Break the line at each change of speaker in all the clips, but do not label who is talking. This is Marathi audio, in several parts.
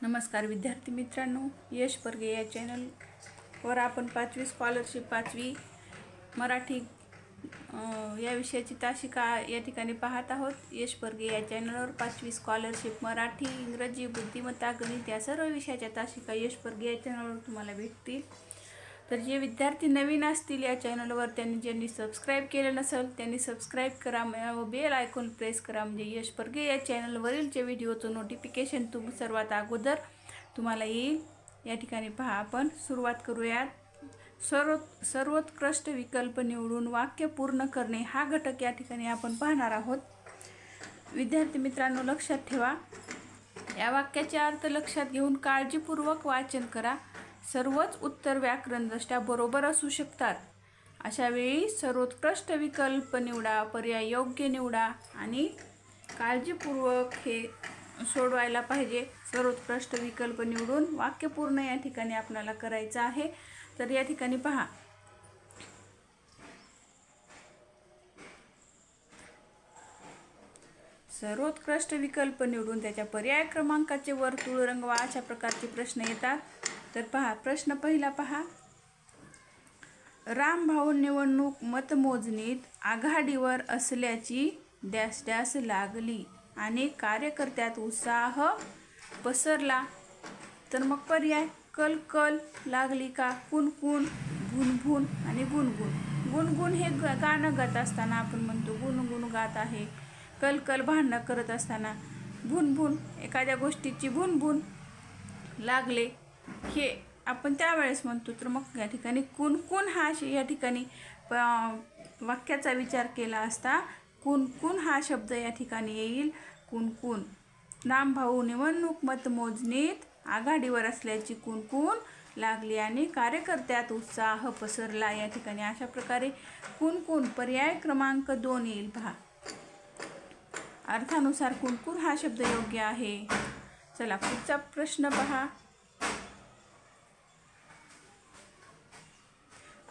नमस्कार विद्यार्थी मित्रांनो, यश परगे या चॅनलवर आपण 5वी स्कॉलरशिप 5वी मराठी या विषयाची तासिका या ठिकाणी पाहत आहोत। यश परगे या चॅनलवर 5वी स्कॉलरशिप मराठी, इंग्रजी, बुद्धिमत्ता, गणित या सर्व विषयाच्या तासिका यश परगे या चॅनलवर तुम्हाला भेटतील। तर जे विद्यार्थी नवीन असतील या चॅनलवर ज्यांनी सबस्क्राईब केलं नसेल त्यांनी सबस्क्राईब करा व बेल आयकॉन प्रेस करा, म्हणजे यश परगे या चॅनलवरील जे व्हिडिओचं नोटिफिकेशन सर्वात अगोदर तुम्हाला येईल। या ठिकाणी पहा, आपण सुरुवात करूयात। सर्वोत्कृष्ट विकल्प निवडून वाक्य पूर्ण करणे हा घटक या ठिकाणी आपण पाहणार आहोत। विद्यार्थी मित्रांनो, लक्षात ठेवा, या वाक्याचे अर्थ लक्षात घेऊन काळजीपूर्वक वाचन करा। सर्वच उत्तर व्याकरणदृष्ट्या बरोबर असू शकतात। अशा वेळी सर्वोत्कृष्ट विकल्प निवडा, पर्याय योग्य निवडा आणि काळजीपूर्वक हे सोडवायला पाहिजे। सर्वोत्कृष्ट विकल्प निवडून वाक्य पूर्ण या ठिकाणी आपल्याला करायचं आहे। तर या ठिकाणी पहा, सर्वोत्कृष्ट विकल्प निवडून त्याच्या पर्याय क्रमांकाचे वर्तुळ रंगवा, अशा प्रकारचे प्रश्न येतात। तर पहा, प्रश्न पहिला पहा, रामभाऊ निवडणूक मतमोजणीत आघाडीवर असल्याची डॅश डॅश लागली आणि कार्यकर्त्यात उत्साह पसरला। तर मग पर्याय, कल कल लागली का, कुणकुण, भुनभुन आणि गुणगुण। गुणगुण हे गाणं गात असताना आपण म्हणतो गुणगुण गात आहे। कल कल भांडण करत असताना, भुनभुन एखाद्या गोष्टीची भुनभुन लागले हे आपण त्यावेळेस म्हणतो। तर मग या ठिकाणी कुणकुण हा या ठिकाणी वाक्याचा विचार केला असता कुणकुण हा शब्द या ठिकाणी येईल। कुणकुण, रामभाऊ निवडणूक मतमोजणीत आघाडीवर असल्याची कुणकुण लागली आणि कार्यकर्त्यात उत्साह पसरला। या ठिकाणी अशा प्रकारे कुणकुण पर्याय क्रमांक 2 येईल। पहा, अर्थानुसार कुणकुण हा शब्द योग्य आहे। चला पुढचा प्रश्न पहा,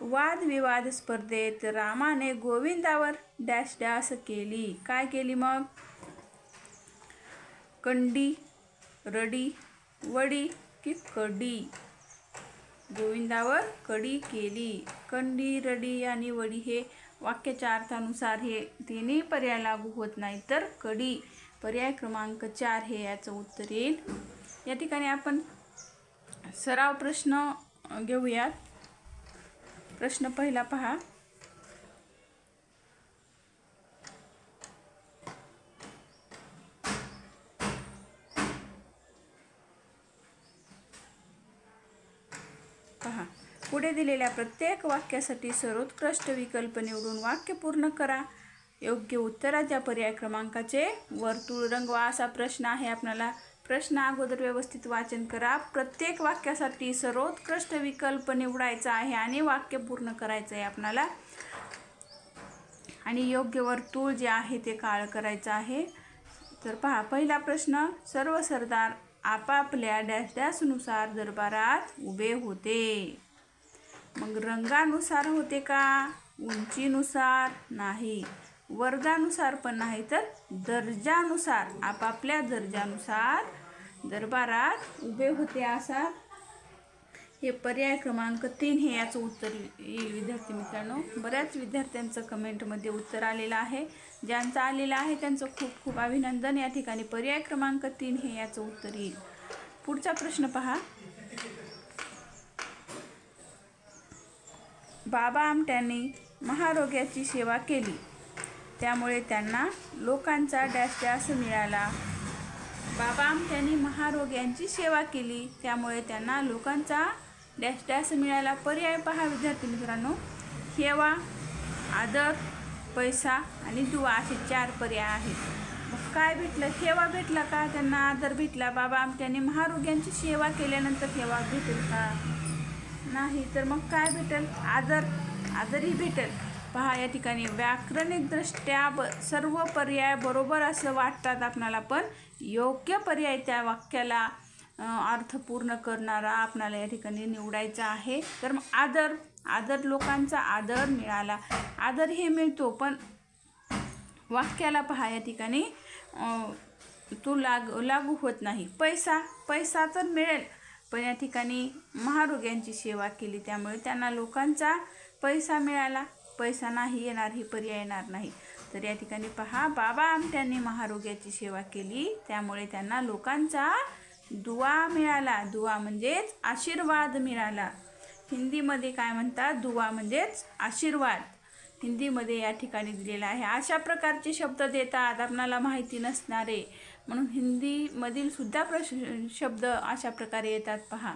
वादविवाद स्पर्धेत रामाने गोविंदावर डॅश डॅश केली। काय केली मग, कंडी, रडी, वडी की कडी। गोविंदावर कडी केली। कंडी, रडी आणि वडी हे वाक्याच्या अर्थानुसार हे तिन्ही पर्याय लागू होत नाही, तर कडी पर्याय क्रमांक 4 हे याचं उत्तर येईल। या ठिकाणी आपण सराव प्रश्न घेऊयात। प्रश्न पहिला पहा, पुढे दिलेल्या प्रत्येक वाक्यासाठी सर्वोत्कृष्ट विकल्प निवडून वाक्य पूर्ण करा। योग्य उत्तराच्या पर्याय क्रमांकाचे वर्तुळ रंगवा असा प्रश्न आहे। आपल्याला प्रश्न अगोदर व्यवस्थित वाचन करा। प्रत्येक वाक्यासाठी सर्वोत्कृष्ट विकल्प निवडायचा आहे आणि वाक्य पूर्ण करायचं आहे आपल्याला, आणि योग्य वर्तुळ जे आहे ते काळं करायचं आहे। तर पहा, पहिला प्रश्न, सर्व सरदार आपापल्या डॅश डॅशनुसार दरबारात उभे होते। मग रंगानुसार होते का, उंचीनुसार नाही, वर्गानुसार पण नाही, तर दर्जानुसार, आपापल्या दर्जानुसार दरबारात उभे होते असा हे पर्याय क्रमांक 3 हे याचं उत्तर येईल। विद्यार्थी मित्रांनो, बऱ्याच विद्यार्थ्यांचं कमेंटमध्ये उत्तर आलेलं आहे। ज्यांचं आलेलं आहे त्यांचं खूप खूप अभिनंदन। या ठिकाणी पर्याय क्रमांक 3 हे याचं उत्तर येईल। पुढचा प्रश्न पहा, बाबा आमट्यांनी महारोग्याची सेवा केली त्यामुळे त्यांना लोकांचा डॅश डॅश मिळाला। बाबा आमट्यांनी महारोग्यांची सेवा केली त्यामुळे त्यांना लोकांचा डॅश डॅश मिळाला। पर्याय पहा विद्यार्थी मित्रांनो, हेवा, आदर, पैसा आणि दुवा असे 4 पर्याय आहेत। मग काय भेटलं, हेवा भेटला का, त्यांना आदर भेटला। बाबा आमट्यांनी महारोग्यांची सेवा केल्यानंतर हेवा भेटेल का, नाही, तर मग काय भेटेल, आदरही भेटेल। पहा, या ठिकाणी व्याकरणिकदृष्ट्या सर्व पर्याय बरोबर असं वाटतात आपणाला, पण योग्य पर्याय त्या वाक्याला अर्थ पूर्ण करणारा आपणाला या ठिकाणी निवडायचा आहे। तर मग आदर, लोकांचा आदर मिळाला, आदर हे मिळतो, पण वाक्याला पहा या ठिकाणी तो लागू होत नाही. पैसा तर मिळेल, पण या ठिकाणी महारोग्यांची सेवा केली त्यामुळे त्यांना लोकांचा पैसा मिळाला. पैसा नाही येणार, ही पर्याय येणार नाही. तर या ठिकाणी पहा, बाबा आमट्यांनी महारोग्याची सेवा केली त्यामुळे त्यांना लोकांचा दुआ मिळाला. दुआ म्हणजेच आशीर्वाद मिळाला. हिंदीमध्ये काय म्हणतात? दुआ म्हणजेच आशीर्वाद. हिंदीमध्ये या ठिकाणी दिलेला आहे. अशा प्रकारचे शब्द देतात आपणाला माहिती नसणारे, म्हणून हिंदीमधील सुद्धा शब्द अशा प्रकारे येतात. पहा,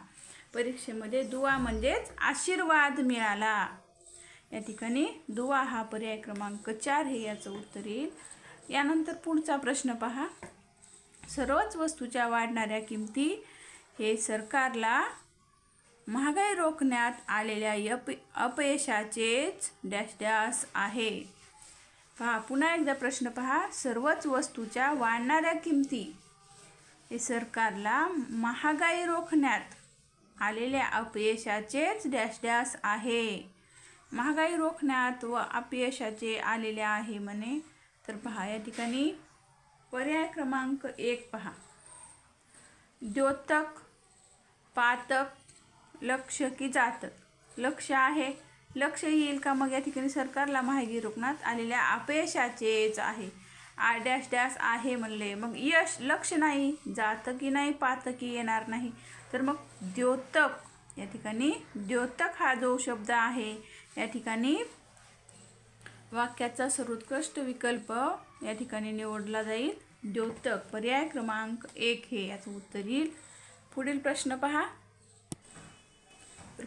परीक्षेमध्ये दुआ म्हणजेच आशीर्वाद मिळाला. या ठिकाणी दुआ हा पर्याय क्रमांक 4 हे याचं उत्तर येईल. यानंतर पुढचा प्रश्न पहा, सर्वच वस्तूच्या वाढणाऱ्या किमती हे सरकारला महागाई रोखण्यात आलेल्या अपयशाचेच डॅश डॅश आहे. पहा, पुन्हा एकदा प्रश्न पहा, सर्वच वस्तूच्या वाढणाऱ्या किमती हे सरकारला महागाई रोखण्यात आलेल्या अपयशाचेच डॅश डॅश आहे. महागाई रोखण्यात व अपयशाचे आलेले आहे म्हणे. तर पहा, या ठिकाणी पर्याय क्रमांक 1 पहा, द्योतक, पातक, लक्ष की जातक. लक्ष आहे, लक्ष येईल का? मग या ठिकाणी सरकारला महागाई रोखण्यात आलेल्या अपयशाचेच आहे. डॅश डॅश आहे म्हणले, मग यश लक्ष नाही, जातकी नाही, पातकी येणार नाही. तर मग द्योतक, या ठिकाणी द्योतक हा जो शब्द आहे या ठिकाणी वाक्याचा सर्वोत्कृष्ट विकल्प या ठिकाणी निवडला जाईल. द्योतक पर्याय क्रमांक 1 हे याचं उत्तर येईल. पुढील प्रश्न पहा.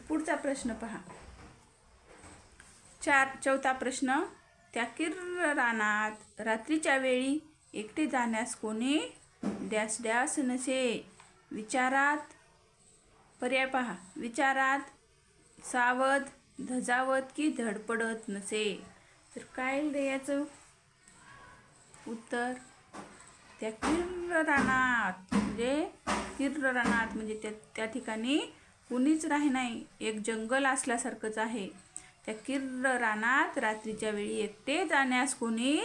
पुढचा प्रश्न पहा, 4था प्रश्न, त्या किर्र रानात रात्रीच्या वेळी एकटे जाण्यास कोणी डॅश डॅश नसे. विचारात, पर्याय पहा, विचारात, सावध, धजावत की धडपडत नसे. तर काय रे याचं उत्तर? त्या किर्र रानात म्हणजे त्या ठिकाणी कुणीच राही नाही, एक जंगल असल्यासारखंच आहे. त्या किर्र रानात रात्रीच्या वेळी एकटे जाण्यास कोणी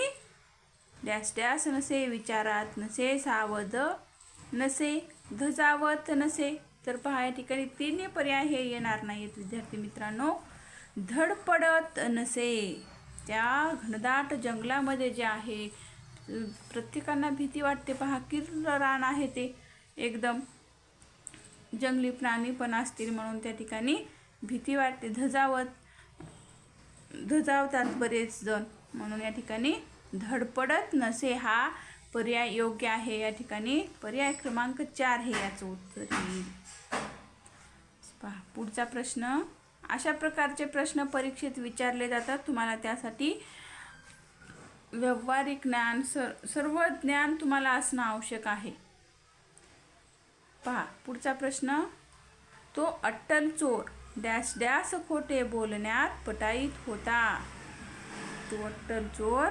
डॅश डॅश नसे. विचारात नसे, सावध नसे, धजावत नसे. तर पहा, या ठिकाणी तिन्ही पर्याय हे येणार नाहीत विद्यार्थी मित्रांनो. धडपडत नसे. त्या घनदाट जंगलामध्ये जे आहे प्रत्येकांना भीती वाटते. पहा, किर्र रान आहे, ते एकदम जंगली प्राणी पण असतील म्हणून त्या ठिकाणी भीती वाटते. धजावतात बरेच जण, म्हणून या ठिकाणी धडपडत नसे हा पर्याय योग्य आहे. या ठिकाणी पर्याय क्रमांक 4 हे याचं उत्तर येईल. पहा, पुढचा प्रश्न, अशा प्रकारचे प्रश्न परीक्षेत विचारले जातात. तुम्हाला त्यासाठी व्यावहारिक ज्ञान, सर्व ज्ञान तुम्हाला असणं आवश्यक आहे. पहा, पुढचा प्रश्न, तो अट्टल चोर डॅश डॅश खोटे बोलण्यात पटाईत होता. तो अट्टल चोर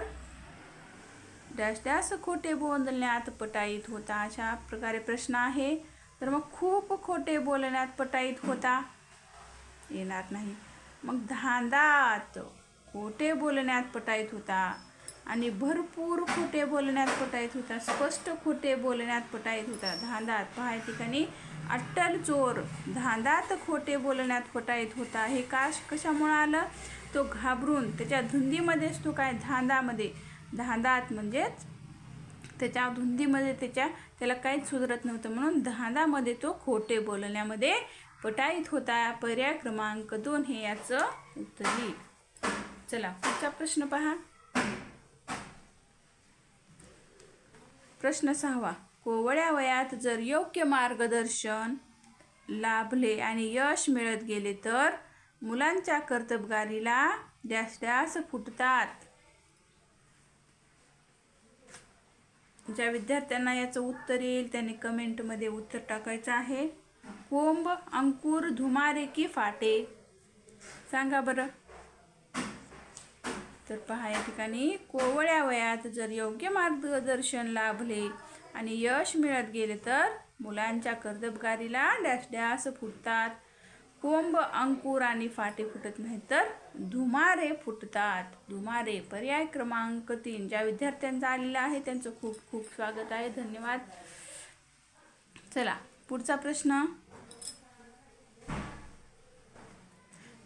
डॅश डॅश खोटे बोलण्यात पटाईत होता. अशा प्रकारे प्रश्न आहे. तर मग खूप खोटे बोलण्यात पटाईत होता येणार नाही. मग धांदात खोटे बोलण्यात पटाईत होता आणि भरपूर खोटे बोलण्यात पटाईत होता, स्पष्ट खोटे बोलण्यात पटाईत होता. धांदात पहा, या ठिकाणी अट्टल चोर धांदात खोटे बोलण्यात पटाईत होता. हे कशामुळे आलं? तो घाबरून त्याच्या धुंदीमध्येच तो काय धांदात म्हणजेच त्याच्या धुंदीमध्ये त्याला काहीच सुधरत नव्हतं, म्हणून धांदामध्ये तो खोटे बोलण्यामध्ये पटाईत होता. पर्याय क्रमांक 2 हे याचं उत्तर येईल. चला, पुढचा प्रश्न पहा. प्रश्न 6वा, कोवळ्या वयात जर योग्य मार्गदर्शन लाभले आणि यश मिळत गेले तर मुलांच्या कर्तबगारीला डॅश डॅश फुटतात. ज्या विद्यार्थ्यांना याचं उत्तर येईल त्यांनी कमेंटमध्ये उत्तर टाकायचं आहे. कोंब, अंकुर, धुमारे की फाटे, सांगा बरं. तर पहा, या ठिकाणी कोवळ्या वयात जर योग्य मार्गदर्शन लाभले आणि यश मिळत गेले तर मुलांच्या कर्तबगारीला डॅश डॅश फुटतात. कोंब, अंकुर आणि फाटे फुटत नाहीत तर धुमारे फुटतात. धुमारे. पर्याय क्रमांक 3. ज्या विद्यार्थ्यांचा आलेला आहे त्यांचं खूप खूप स्वागत आहे. धन्यवाद. चला पुढचा प्रश्न.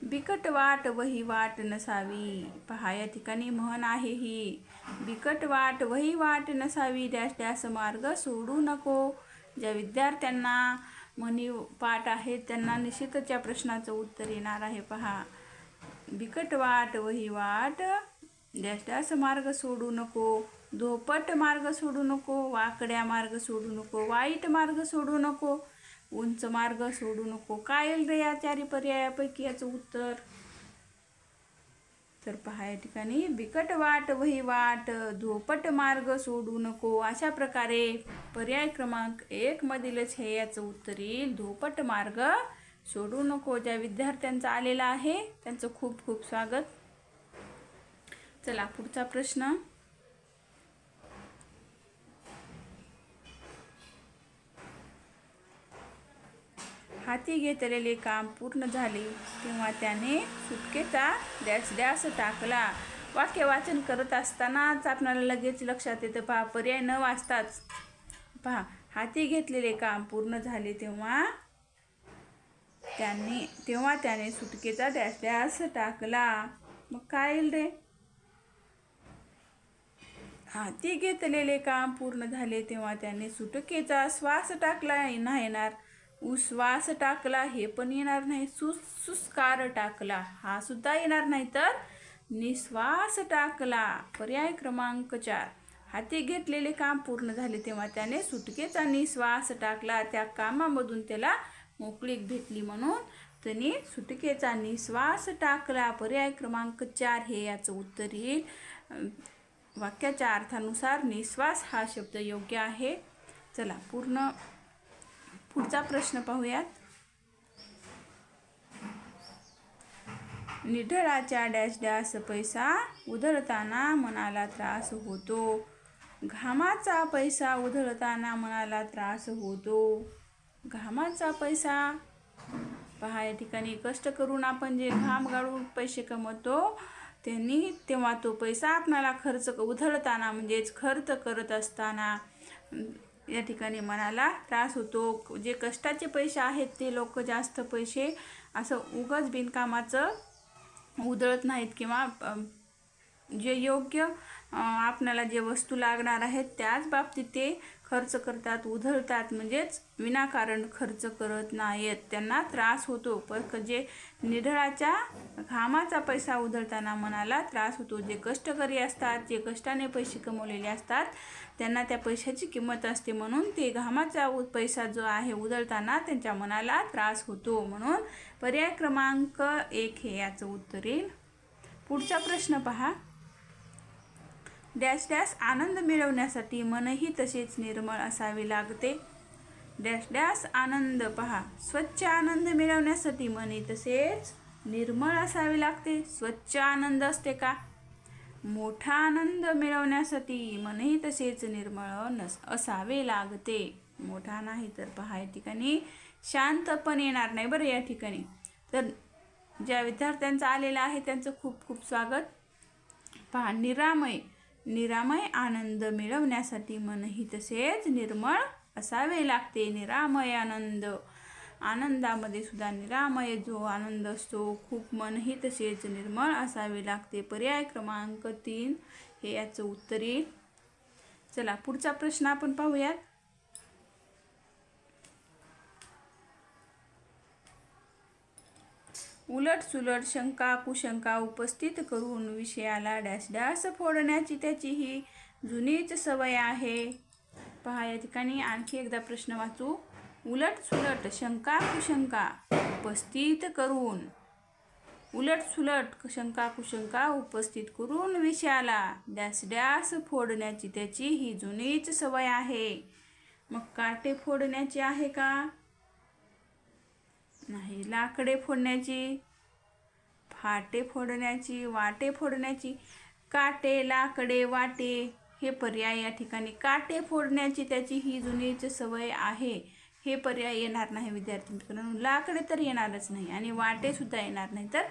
बिकट वाट वही वाट नसावी. पहा या ठिकाणी म्हण आहे ही. बिकट वाट वही वाट नसावी डॅश डॅश मार्ग सोडू नको. ज्या विद्यार्थ्यांना म्हणी पाठ आहेत त्यांना निश्चितच या प्रश्नाचं उत्तर येणार आहे. पहा, बिकट वाट वही वाट डॅश डॅश मार्ग सोडू नको. धोपट मार्ग सोडू नको. वाकड्या मार्ग सोडू नको. वाईट मार्ग सोडू नको. उंच मार्ग सोडू नको. काय येईल रे या चारी पर्यायापैकी याचं उत्तर? तर पहा या ठिकाणी बिकट वाट वही वाट, धोपट मार्ग सोडू नको. अशा प्रकारे पर्याय क्रमांक 1 मधीलच हे याचं उत्तर येईल. धोपट मार्ग सोडू नको. ज्या विद्यार्थ्यांचा आलेला आहे त्यांचं खूप खूप स्वागत. चला पुढचा प्रश्न. हाती घेतलेले काम पूर्ण झाले तेव्हा त्याने सुटकेचा डॅश डॅश टाकला. वाक्य वाचन करत असतानाच आपल्याला लगेच लक्षात येतं. पहा, पर्याय न वाचताच. पहा, हाती घेतलेले काम पूर्ण झाले तेव्हा त्याने सुटकेचा डॅश डॅश टाकला. मग काय येईल रे? हाती घेतलेले काम पूर्ण झाले तेव्हा त्याने सुटकेचा श्वास टाकला. नाही येणार. उश्वास टाकला हे पण येणार नाही. सुस्कार टाकला हा सुद्धा येणार नाही. तर निश्वास टाकला. पर्याय क्रमांक 4. हाती घेतलेले काम पूर्ण झाले तेव्हा त्याने सुटकेचा निश्वास टाकला. त्या कामामधून त्याला मोकळीक भेटली म्हणून त्याने सुटकेचा निश्वास टाकला. पर्याय क्रमांक 4 हे याचं उत्तर येईल. वाक्याच्या अर्थानुसार निश्वास हा शब्द योग्य आहे. चला पुढचा प्रश्न पाहूयात. निढळाच्या डॅश डॅश पैसा उधळताना मनाला त्रास होतो. घामाचा पैसा उधळताना मनाला त्रास होतो. घामाचा पैसा. पहा या ठिकाणी कष्ट करून आपण जे घाम गाळून पैसे कमवतो तेव्हा तो पैसा आपणाला उधळताना म्हणजेच खर्च करत असताना या ठिकाणी मनाला त्रास होतो. जे कष्टाचे पैसे आहेत ते लोक जास्त पैसे असं उगाच बिनकामाचं उधळत नाहीत किंवा जे योग्य आपणाला जे वस्तू लागणार आहेत त्याच बाबतीत ते खर्च करतात, उधळतात. म्हणजेच विनाकारण खर्च करत नाहीत. त्यांना त्रास होतो. पण जे निढळाच्या घामाचा पैसा उधळताना मनाला त्रास होतो. जे कष्टकरी असतात, जे कष्टाने पैसे कमवलेले असतात त्यांना त्या पैशाची किंमत असते. म्हणून ते घामाचा पैसा जो आहे उधळताना त्यांच्या मनाला त्रास होतो. म्हणून पर्याय क्रमांक 1 हे याचं उत्तर येईल. पुढचा प्रश्न पहा. डॅश डॅश आनंद मिळवण्यासाठी मनही तसेच निर्मळ असावे लागते. डॅश डॅश आनंद. पहा, स्वच्छ आनंद मिळवण्यासाठी मनही तसेच निर्मळ असावे लागते. स्वच्छ आनंद असते का? मोठा आनंद मिळवण्यासाठी मनही तसेच निर्मळ असावे लागते. मोठा नाही तर पहा या ठिकाणी शांत पण येणार नाही बरं या ठिकाणी. तर ज्या विद्यार्थ्यांचा आलेला आहे त्यांचं खूप खूप स्वागत. पहा, निरामय आनंद मिळवण्यासाठी मनही तसेच निर्मळ असावे लागते. निरामय आनंद. आनंदामध्ये सुद्धा निरामय जो आनंद असतो खूप मनही तसेच निर्मळ असावे लागते. पर्याय क्रमांक 3 हे याचं उत्तर येईल. चला पुढचा प्रश्न आपण पाहूयात. उलट सुलट शंका कुशंका उपस्थित करून विषयाला डॅश डॅश फोडण्याची त्याची ही जुनीच सवय आहे. पहा या ठिकाणी आणखी एकदा प्रश्न वाचू. उलट सुलट शंका कुशंका उपस्थित करून उलट सुलट शंका कुशंका उपस्थित करून विषयाला डॅश डॅश फोडण्याची त्याची ही जुनीच सवय आहे. मग काटे फोडण्याची आहे का? नाही. लाकडे फोडण्याची, फाटे फोडण्याची, वाटे फोडण्याची. काटे, लाकडे, वाटे हे पर्याय या ठिकाणी. काटे फोडण्याची त्याची ही जुनीच सवय आहे. हे पर्याय येणार नाही विद्यार्थी मित्रांनो. लाकडे तर येणारच नाही आणि वाटे सुद्धा येणार नाही. तर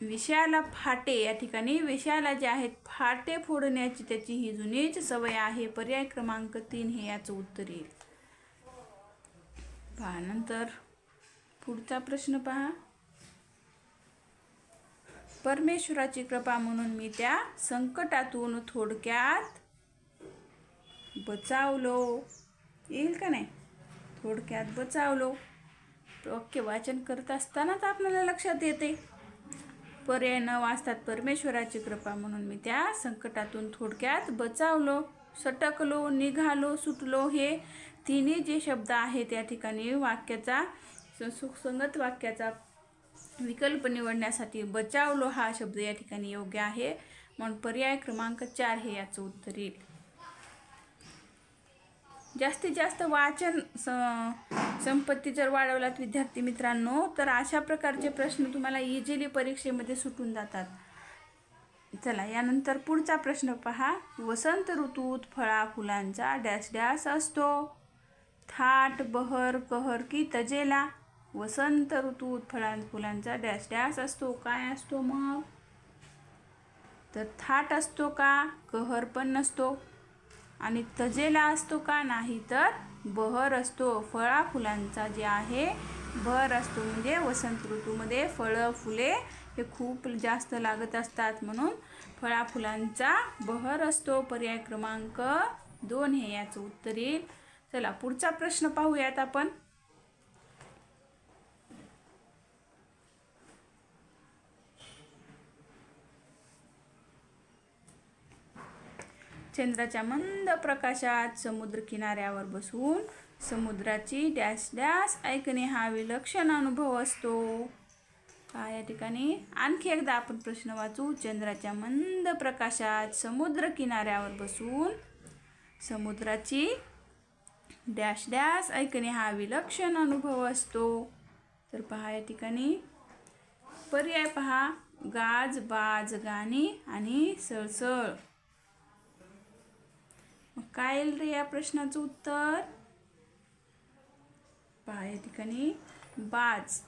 विषयाला फाटे, या ठिकाणी विषयाला जे आहेत फाटे फोडण्याची त्याची ही जुनीच सवय आहे. पर्याय क्रमांक 3 हे याचं उत्तर येईल. पहा नंतर पुढचा प्रश्न पहा. परमेश्वराची कृपा म्हणून मी त्या संकटातून थोडक्यात बचावलो. येईल का नाही? थोडक्यात बचावलो. वाक्य वाचन करत असतानाच आपल्याला लक्षात येते. पर्याय न वाचतात परमेश्वराची कृपा म्हणून मी त्या संकटातून थोडक्यात बचावलो, सटकलो, निघालो, सुटलो हे तिन्ही जे शब्द आहेत या ठिकाणी वाक्याचा सुसंगत वाक्याचा विकल्प निवडण्यासाठी बचावलो हा शब्द या ठिकाणी योग्य आहे. म्हणून पर्याय क्रमांक 4 हे याचं उत्तर येईल. जास्तीत जास्त वाचन संपत्ती जर वाढवलात विद्यार्थी मित्रांनो तर अशा प्रकारचे प्रश्न तुम्हाला इझिली परीक्षेमध्ये सुटून जातात. चला यानंतर पुढचा प्रश्न पहा. वसंत ऋतूत फळा फुलांचा डॅश डॅश असतो. थाट बहर कहर की तजेला. वसंत ऋतूत फळा फुलांचा डॅश डॅश असतो. काय असतो मग? तर थाट असतो का? कहर पण नसतो. आणि तजेला असतो का? नाही तर बहर असतो. फळा फुलांचा जे आहे बहर असतो. म्हणजे वसंत ऋतूमध्ये फळं फुले हे खूप जास्त लागत असतात म्हणून फळा फुलांचा बहर असतो. पर्याय क्रमांक 2 हे याचं उत्तर येईल. चला पुढचा प्रश्न पाहूयात आपण. चंद्राच्या मंद प्रकाशात समुद्र किनाऱ्यावर बसून समुद्राची डॅश डॅश ऐकणे हा विलक्षण अनुभव असतो. काय या ठिकाणी आणखी एकदा आपण प्रश्न वाचू. चंद्राच्या मंद प्रकाशात समुद्र किनाऱ्यावर बसून समुद्राची डॅश डॅश ऐकणे हा विलक्षण अनुभव असतो. तर पहा या ठिकाणी पर्याय पहा. गाज, बाज, गाणी आणि सळसळ. काय येईल रे या प्रश्नाचं उत्तर? पहा या ठिकाणी बाज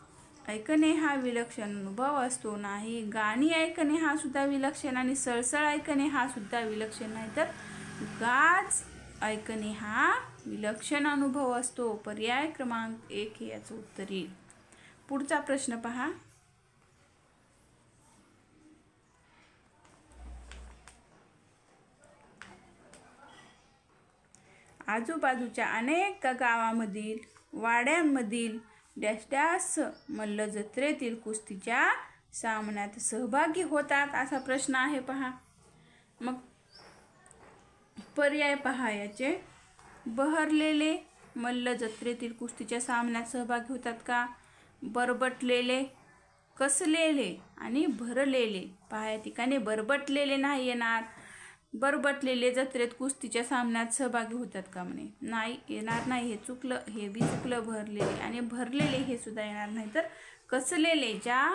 ऐकणे हा विलक्षण अनुभव असतो नाही. गाणी ऐकणे हा सुद्धा विलक्षण आणि सळसळ ऐकणे हा सुद्धा विलक्षण नाही. तर गाज ऐकणे हा विलक्षण अनुभव असतो. पर्याय क्रमांक 1 हे याचं उत्तर येईल. पुढचा प्रश्न पहा. आजूबाजूच्या अनेक गावांमधील वाड्यांमधील डॅश डॅश मल्ल जत्रेतील कुस्तीच्या सामन्यात सहभागी होतात असा प्रश्न आहे पहा. मग पर्याय पहा याचे. बहरलेले मल्ल जत्रेतील कुस्तीच्या सामन्यात सहभागी होतात का? बरबटलेले, कसलेले आणि भरलेले. पहा या ठिकाणी बरबटलेले नाही येणार. बरबटलेले जत्रेत कुस्तीच्या सामन्यात सहभागी होतात का? म्हणे नाही, येणार नाही. हे चुकलं, हे बी चुकलं. भरलेले आणि भरलेले हे सुद्धा येणार नाही. तर कसलेले, ज्या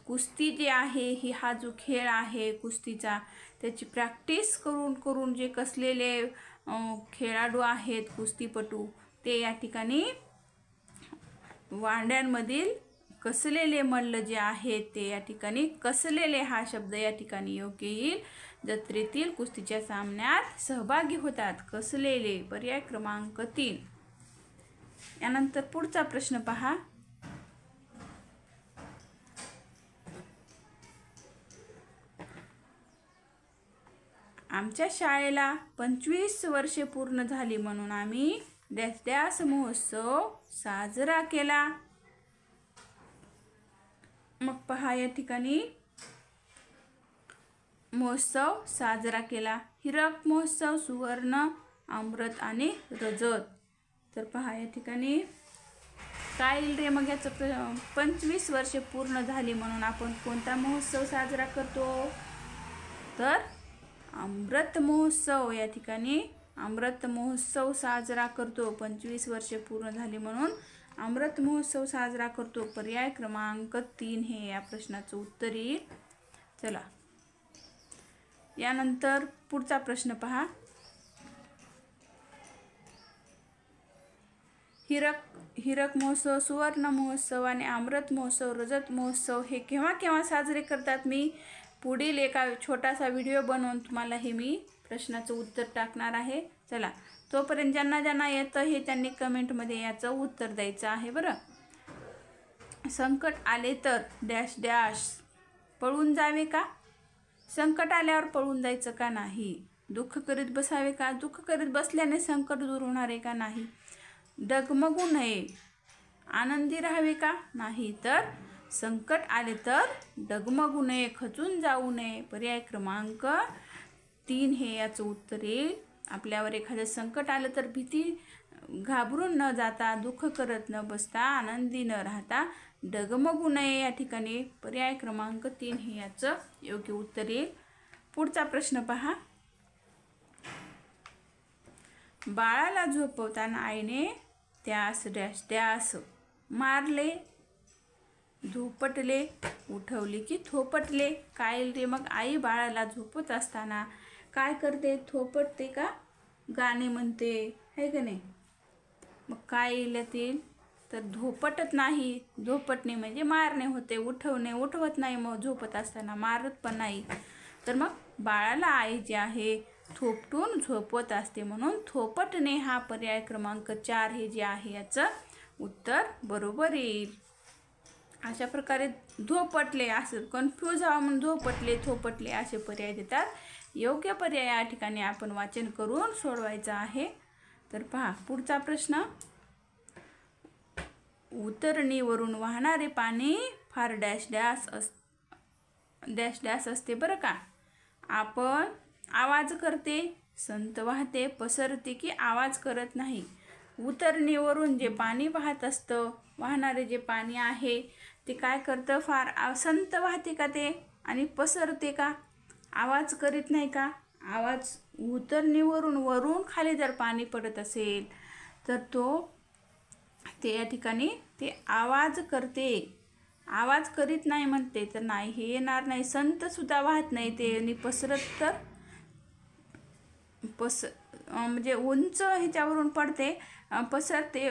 कुस्ती जे आहे ही हा जो खेळ आहे कुस्तीचा त्याची प्रॅक्टिस करून करून जे कसलेले खेळाडू आहेत कुस्तीपटू ते या ठिकाणी वाड्यांमधील कसलेले मल्ल जे आहेत ते या ठिकाणी कसलेले हा शब्द या ठिकाणी योग्य येईल. जत्रेतील कुस्तीच्या सामन्यात सहभागी होतात. कसलेले. पर्याय क्रमांक 3. यानंतर पुढचा प्रश्न पहा. आमच्या शाळेला 25 वर्षे पूर्ण झाली म्हणून आम्ही डॅश डॅश महोत्सव साजरा केला. मग पहा या ठिकाणी महोत्सव साजरा केला. हिरक महोत्सव, सुवर्ण, अमृत आणि रजत. तर पहा या ठिकाणी काय येईल रे मग याचं. 25 वर्षे पूर्ण झाली म्हणून आपण कोणता महोत्सव साजरा करतो? तर अमृत महोत्सव. या ठिकाणी अमृत महोत्सव साजरा करतो. 25 वर्षे पूर्ण झाली म्हणून अमृत महोत्सव साजरा करतो. पर्याय क्रमांक 3 हे या प्रश्नाचं उत्तर येईल. चला यानंतर पुढचा प्रश्न पहा. हीरक महोत्सव, सुवर्ण महोत्सव आणि अमृत महोत्सव, रजत महोत्सव हे केव्हा केव्हा साजरे करतात, मी पुढील एका छोटासा व्हिडिओ बनवून तुम्हाला हे मी प्रश्नाचं उत्तर टाकणार आहे. चला, तोपर्यंत ज्यांना ज्यांना येतं हे त्यांनी कमेंटमध्ये याचं उत्तर द्यायचं आहे. बरं, संकट आले तर डॅश डॅश पळून जावे का? संकट आल्यावर पळून जायचं का नाही? दुःख करीत बसावे का? दुःख करीत बसल्याने संकट दूर होणार आहे का नाही? डगमगू नये, आनंदी राहावे का? नाही. तर संकट आले तर डगमगू नये, खचून जाऊ नये. पर्याय क्रमांक 3 हे याचं उत्तर येईल. आपल्यावर एखादं संकट आलं तर भीती घाबरून न जाता, दुःख करत न बसता, आनंदी न राहता डगमगू नये. या ठिकाणी पर्याय क्रमांक 3 हे याचं योग्य उत्तर येईल. पुढचा प्रश्न पहा. बाळाला झोपवताना आईने त्यास डॅश डॅश मारले, झोपटले, उठवले की थोपटले. काय येईल रे मग? आई बाळाला झोपत असताना काय करते? थोपटते का गाणे म्हणते, है का नाही? मग काय येईल यातील? तर झोपटत नाही. झोपटणे म्हणजे मारणे होते. उठवणे, उठवत नाही मग झोपत असताना, मारत पण नाही. तर मग बाळाला आई जे आहे थोपटून झोपवत असते, म्हणून थोपटणे हा पर्याय क्रमांक 4 हे जे आहे याचं उत्तर बरोबर येईल. अशा प्रकारे झोपटले, असं कन्फ्यूज व्हावं म्हणून झोपटले, थोपटले असे पर्याय देतात. योग्य पर्याय या ठिकाणी आपण वाचन करून सोडवायचं आहे. तर पहा पुढचा प्रश्न. उतरणीवरून वाहणारे पाणी फार डॅश डॅश असते बरं का? आपण आवाज करते, संत वाहते, पसरते की आवाज करत नाही. उतरणीवरून जे पाणी वाहत असतं, वाहणारे जे पाणी आहे ते काय करतं? फार संत वाहते का ते? आणि पसरते का? आवाज करीत नाही का? आवाज उतरणीवरून वरून खाली जर पाणी पडत असेल तर ते या ठिकाणी ते आवाज करते. आवाज करीत नाही म्हणते तर नाही, हे येणार नाही. संत सुद्धा वाहत नाही ते, आणि पसरत तर म्हणजे उंच ह्याच्यावरून पडते, पसरते,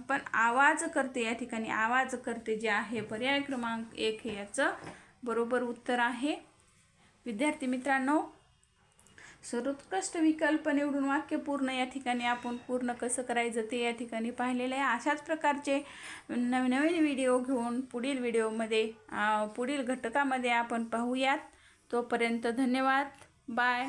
पण आवाज करते. या ठिकाणी आवाज करते जे आहे पर्याय क्रमांक 1 हे याचं बरोबर उत्तर आहे. विद्यार्थी मित्रांनो, सर्वोत्कृष्ट विकल्प निवडून वाक्य पूर्ण या ठिकाणी आपण पूर्ण कसं करायचं ते या ठिकाणी पाहिलेलं आहे. अशाच प्रकारचे नवीन व्हिडिओ घेऊन पुढील व्हिडिओमध्ये पुढील घटकामध्ये आपण पाहूयात. तोपर्यंत धन्यवाद. बाय.